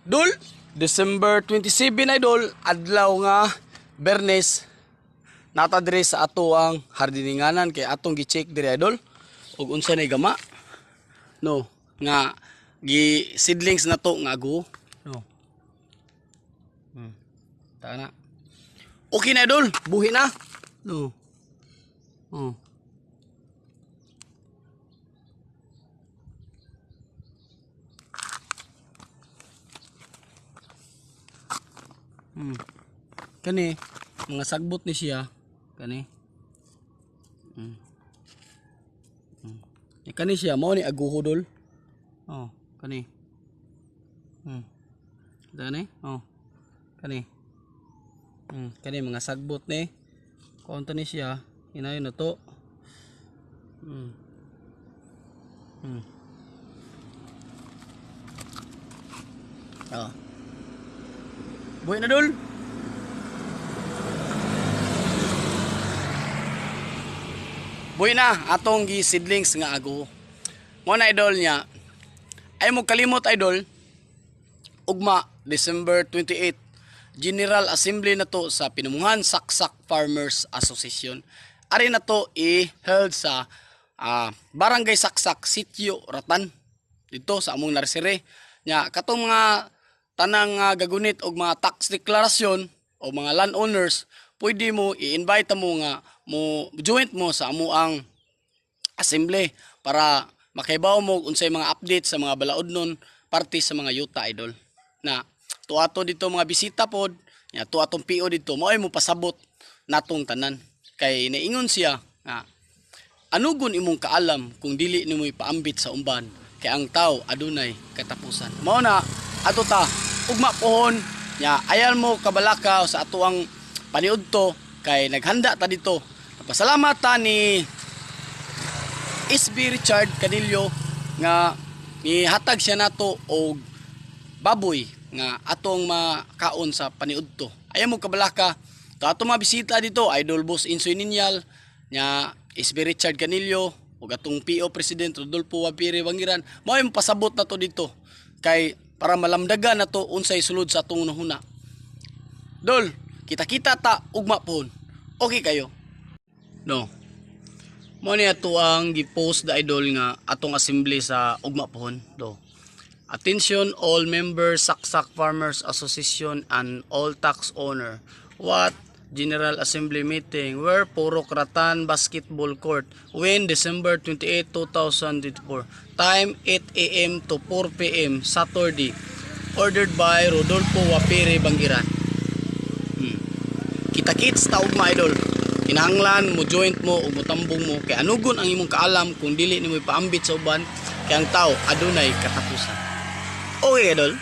Dol, December 27 idol, adlaw nga Bernes, nata dire sa ato ang hardininganan kay atong gi-check dire idol. Ug unsa nay gama? No, nga gi seedlings na to nga ago. No. Ta na. Okay na idol, buhi na. No. Oh. Kani mga sagbot ni siya kani. Kani siya mao ni aguho dol. Oh, kani. Dani? Oh. Kani. Kani mga sagbot ni. Konto ni siya, hinayon na to. Oh. Buhay na dol. Buhay na atong gi seedlings nga ago. Mo na idol niya. Ay mo kalimot idol. Ugma December 28 General Assembly na to sa Pinamunghan Saksak Farmers Association. Ari na to i-held sa Barangay Saksak, Sitio Ratan. Dito sa among narsire. Nya katong mga tanang gagunit og mga tax declaration o mga landowners, pwede mo i-invite mo nga mo joint mo sa amuang assembly para makibaw mo unsay mga update sa mga balaodnon parte sa mga yuta idol. Na tuato dito mga bisita pod, nya tuatong PO dito mao ay mo pasabot natong tanan. Kay naingon siya nga anugon imong kaalam kung dili nimo ipaambit sa umban kay ang tao adunay katapusan. Mao na ato ta ugma pohon nya ayal mo kabalaka sa ato ang paniudto kay naghanda ta dito. Pasalamat ta ni SB Richard Canillo nga nihatag siya nato og baboy nga atong makaon sa paniudto. Ayaw mo kabalaka to ato mga bisita dito Idol Boss Insoy Ninyal nya SB Richard Canillo ug atong PO President Rodolfo Wapire Bangiran. Mao yung pasabot na to dito kay para malamdagan na to unsay sulod sa atong nahuna. Dol, kita-kita ta ugma pohon. Okay kayo? No. Mo ni ato ang gi-post da idol nga atong assembly sa ugma pohon do. Attention all members Saksak Farmers Association and all tax owner. What General Assembly meeting where Purok Ratan Basketball Court when December 28, 2024. Time 8 AM to 4 PM Saturday. Ordered by Rodolfo Wapire Bangiran. Kita-kits ta ugma idol. Kinahanglan mo joint mo o motambong mo kay anugon ang imong kaalam kung dili nimo ipaambit sa uban kay ang tao adunay katapusan. Okay idol.